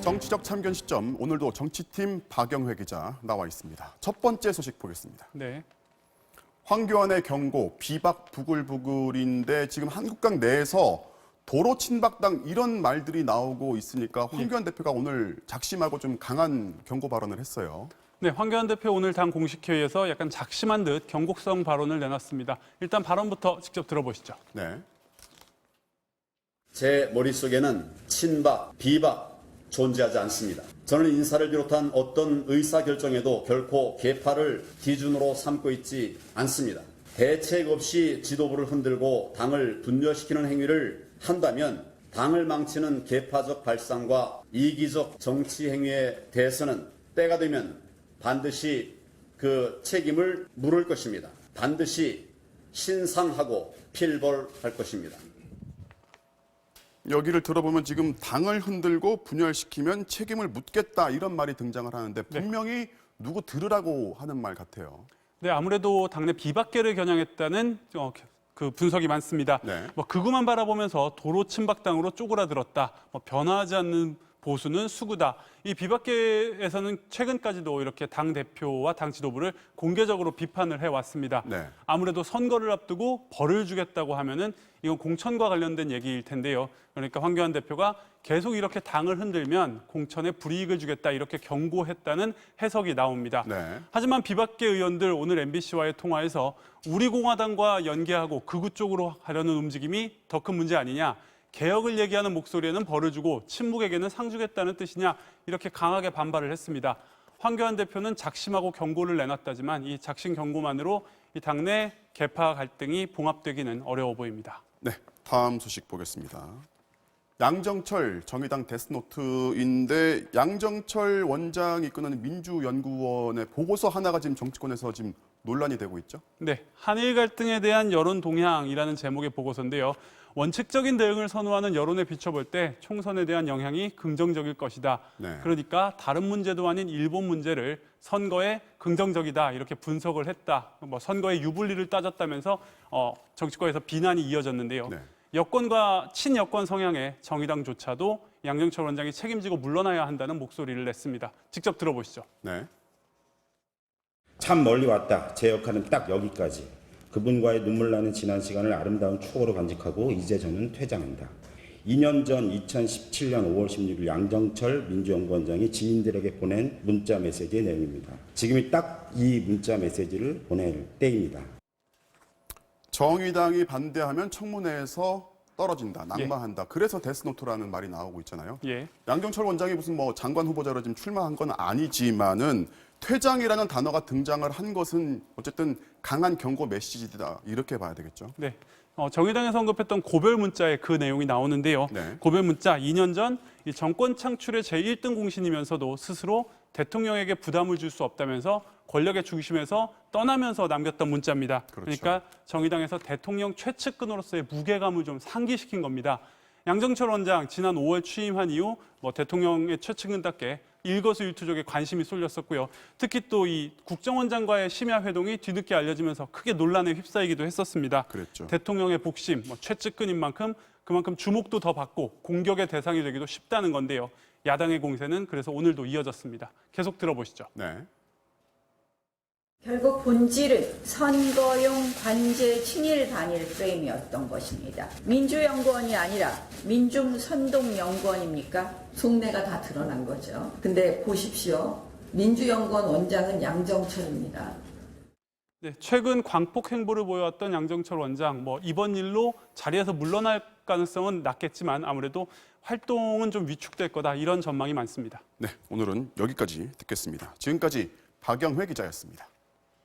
정치적 참견 시점, 오늘도 정치팀 박영회 기자 나와 있습니다. 첫 번째 소식 보겠습니다. 네. 황교안의 경고, 비박 부글부글인데 지금 한국당 내에서 도로 친박당 이런 말들이 나오고 있으니까 황교안 대표가 오늘 작심하고 좀 강한 경고 발언을 했어요. 네, 황교안 대표 오늘 당 공식회의에서 약간 작심한 듯 경고성 발언을 내놨습니다. 일단 발언부터 직접 들어보시죠. 네. 제 머릿속에는 친박, 비박 존재하지 않습니다. 저는 인사를 비롯한 어떤 의사결정에도 결코 계파를 기준으로 삼고 있지 않습니다. 대책 없이 지도부를 흔들고 당을 분열시키는 행위를 한다면 당을 망치는 계파적 발상과 이기적 정치 행위에 대해서는 때가 되면 반드시 그 책임을 물을 것입니다. 반드시 신상하고 필벌할 것입니다. 여기를 들어보면 지금 당을 흔들고 분열시키면 책임을 묻겠다 이런 말이 등장을 하는데 분명히 누구 들으라고 하는 말 같아요. 네, 아무래도 당내 비박계를 겨냥했다는 그 분석이 많습니다. 네. 극우만 바라보면서 도로 친박당으로 쪼그라들었다. 변화하지 않는 보수는 수구다. 이 비박계에서는 최근까지도 이렇게 당 대표와 당 지도부를 공개적으로 비판을 해왔습니다. 네. 아무래도 선거를 앞두고 벌을 주겠다고 하면은 이건 공천과 관련된 얘기일 텐데요. 그러니까 황교안 대표가 계속 이렇게 당을 흔들면 공천에 불이익을 주겠다 이렇게 경고했다는 해석이 나옵니다. 네. 하지만 비박계 의원들 오늘 MBC와의 통화에서 우리공화당과 연계하고 극우 쪽으로 하려는 움직임이 더 큰 문제 아니냐. 개혁을 얘기하는 목소리에는 벌을 주고 친묵에게는 상 주겠다는 뜻이냐 이렇게 강하게 반발을 했습니다. 황교안 대표는 작심하고 경고를 내놨다지만 이 작심 경고만으로 이 당내 계파 갈등이 봉합되기는 어려워 보입니다. 네, 다음 소식 보겠습니다. 양정철 정의당 데스노트인데 양정철 원장이 이끄는 민주연구원의 보고서 하나가 지금 정치권에서 지금 논란이 되고 있죠? 네, 한일 갈등에 대한 여론 동향이라는 제목의 보고서인데요. 원칙적인 대응을 선호하는 여론에 비춰볼 때 총선에 대한 영향이 긍정적일 것이다. 네. 그러니까 다른 문제도 아닌 일본 문제를 선거에 긍정적이다 이렇게 분석을 했다. 선거의 유불리를 따졌다면서 정치권에서 비난이 이어졌는데요. 네. 여권과 친여권 성향의 정의당조차도 양정철 원장이 책임지고 물러나야 한다는 목소리를 냈습니다. 직접 들어보시죠. 네. 참 멀리 왔다. 제 역할은 딱 여기까지. 그분과의 눈물 나는 지난 시간을 아름다운 추억으로 간직하고 이제 저는 퇴장한다. 2년 전 2017년 5월 16일 양정철 민주연구원장이 지인들에게 보낸 문자 메시지의 내용입니다. 지금이 딱 이 문자 메시지를 보낼 때입니다. 정의당이 반대하면 청문회에서 떨어진다, 낙마한다. 그래서 데스노트라는 말이 나오고 있잖아요. 예. 양정철 원장이 무슨 장관 후보자로 지금 출마한 건 아니지만은 퇴장이라는 단어가 등장을 한 것은 어쨌든 강한 경고 메시지다 이렇게 봐야 되겠죠. 네. 정의당에서 언급했던 고별 문자에 그 내용이 나오는데요. 네. 고별 문자 2년 전 이 정권 창출의 제1등 공신이면서도 스스로 대통령에게 부담을 줄 수 없다면서 권력의 중심에서 떠나면서 남겼던 문자입니다. 그렇죠. 그러니까 정의당에서 대통령 최측근으로서의 무게감을 좀 상기시킨 겁니다. 양정철 원장 지난 5월 취임한 이후 대통령의 최측근답게 일거수일투족에 관심이 쏠렸었고요. 특히 또 이 국정원장과의 심야 회동이 뒤늦게 알려지면서 크게 논란에 휩싸이기도 했었습니다. 그랬죠. 대통령의 복심, 최측근인 만큼 그만큼 주목도 더 받고 공격의 대상이 되기도 쉽다는 건데요. 야당의 공세는 그래서 오늘도 이어졌습니다. 계속 들어보시죠. 네. 결국 본질은 선거용 관제 친일 반일 프레임이었던 것입니다. 민주연구원이 아니라 민중선동연구원입니까? 속내가 다 드러난 거죠. 근데 보십시오. 민주연구원 원장은 양정철입니다. 네, 최근 광폭 행보를 보여왔던 양정철 원장, 이번 일로 자리에서 물러날 가능성은 낮겠지만 아무래도 활동은 좀 위축될 거다 이런 전망이 많습니다. 네, 오늘은 여기까지 듣겠습니다. 지금까지 박영회 기자였습니다.